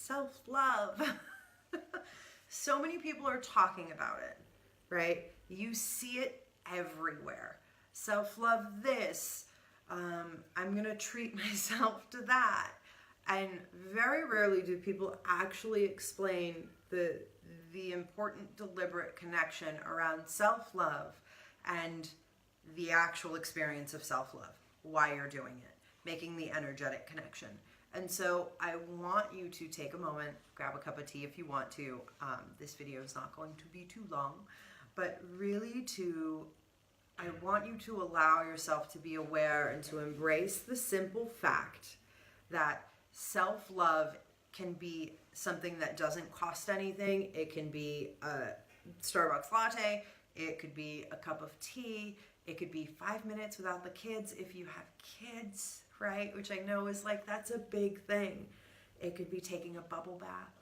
self-love. So many people are talking about it, right? You see it everywhere. Self-love this. I'm going to treat myself to that. And very rarely do people actually explain the important deliberate connection around self-love and the actual experience of self-love, why you're doing it, making the energetic connection. And so I want you to take a moment, grab a cup of tea if you want to. This video is not going to be too long, but really I want you to allow yourself to be aware and to embrace the simple fact that self-love can be something that doesn't cost anything. It can be a Starbucks latte. It could be a cup of tea. It could be 5 minutes without the kids if you have kids, right? Which I know is like, that's a big thing. It could be taking a bubble bath.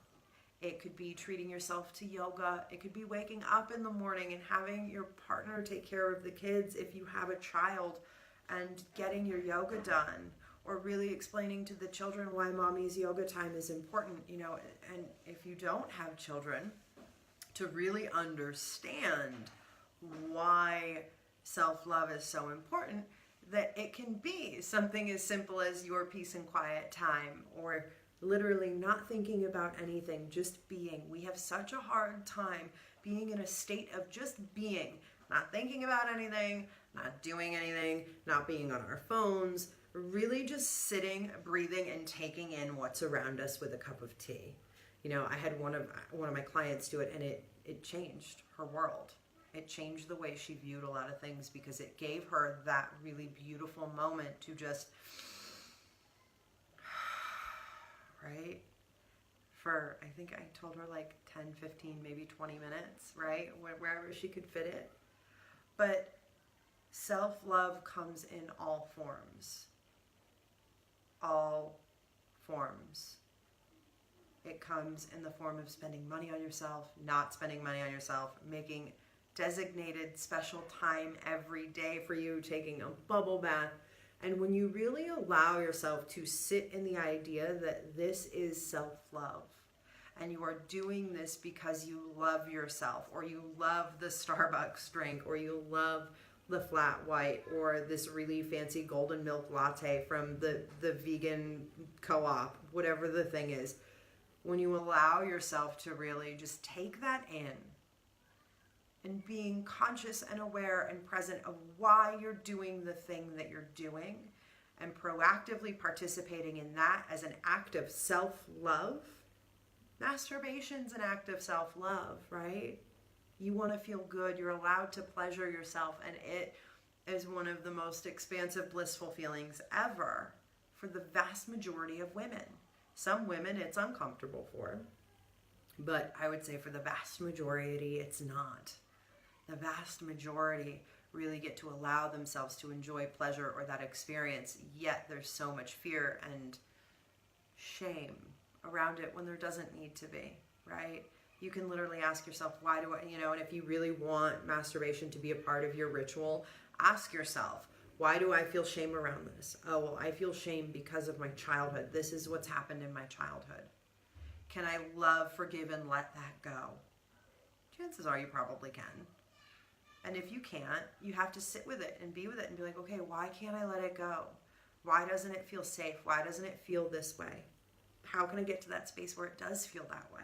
It could be treating yourself to yoga. It could be waking up in the morning and having your partner take care of the kids if you have a child and getting your yoga done, or really explaining to the children why mommy's yoga time is important, you know, and if you don't have children, to really understand why self-love is so important, that it can be something as simple as your peace and quiet time, or literally not thinking about anything, just being. We have such a hard time being in a state of just being, not thinking about anything, not doing anything, not being on our phones, really just sitting, breathing, and taking in what's around us with a cup of tea. You know, I had one of my clients do it, and it changed her world. It changed the way she viewed a lot of things, because it gave her that really beautiful moment to just, right? For, I think I told her like 10, 15, maybe 20 minutes, right? Wherever she could fit it. But self-love comes in all forms. All forms. It comes in the form of spending money on yourself, not spending money on yourself, making designated special time every day for you, taking a bubble bath. And when you really allow yourself to sit in the idea that this is self-love, and you are doing this because you love yourself, or you love the Starbucks drink, or you love the flat white, or this really fancy golden milk latte from the vegan co-op, whatever the thing is, when you allow yourself to really just take that in, and being conscious and aware and present of why you're doing the thing that you're doing, and proactively participating in that as an act of self-love. Masturbation's an act of self-love, right? You want to feel good. You're allowed to pleasure yourself, and it is one of the most expansive, blissful feelings ever for the vast majority of women. Some women it's uncomfortable for, but I would say for the vast majority it's not. The vast majority really get to allow themselves to enjoy pleasure or that experience, yet there's so much fear and shame around it when there doesn't need to be, right? You can literally ask yourself, why do I, you know, and if you really want masturbation to be a part of your ritual, ask yourself, why do I feel shame around this? Oh, well, I feel shame because of my childhood. This is what's happened in my childhood. Can I love, forgive, and let that go? Chances are you probably can. And if you can't, you have to sit with it and be with it and be like, okay, why can't I let it go? Why doesn't it feel safe? Why doesn't it feel this way? How can I get to that space where it does feel that way?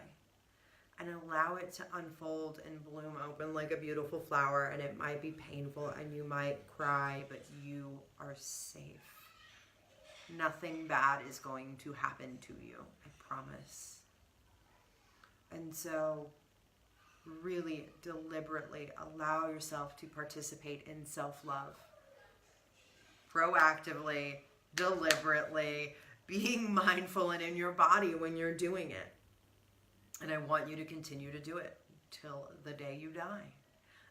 And allow it to unfold and bloom open like a beautiful flower. And it might be painful and you might cry, but you are safe. Nothing bad is going to happen to you, I promise. And so really deliberately allow yourself to participate in self-love. Proactively, deliberately, being mindful and in your body when you're doing it. And I want you to continue to do it till the day you die.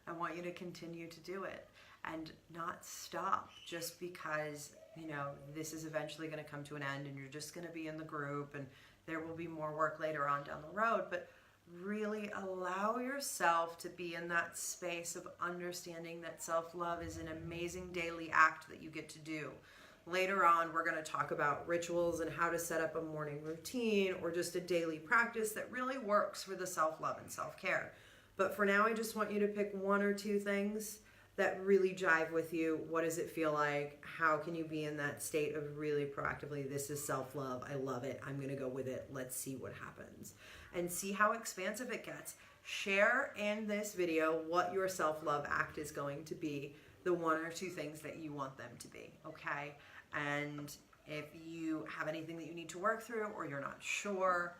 I want you to continue to do it and not stop just because, you know, this is eventually going to come to an end and you're just going to be in the group and there will be more work later on down the road. But really allow yourself to be in that space of understanding that self-love is an amazing daily act that you get to do. Later on, we're going to talk about rituals and how to set up a morning routine or just a daily practice that really works for the self-love and self-care. But for now, I just want you to pick one or two things that really jive with you. What does it feel like? How can you be in that state of really proactively, this is self-love, I love it, I'm gonna go with it, let's see what happens. And see how expansive it gets. Share in this video what your self-love act is going to be, the one or two things that you want them to be, okay? And if you have anything that you need to work through or you're not sure,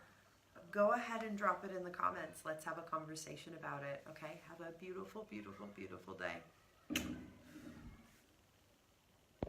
go ahead and drop it in the comments. Let's have a conversation about it, okay? Have a beautiful, beautiful, beautiful day.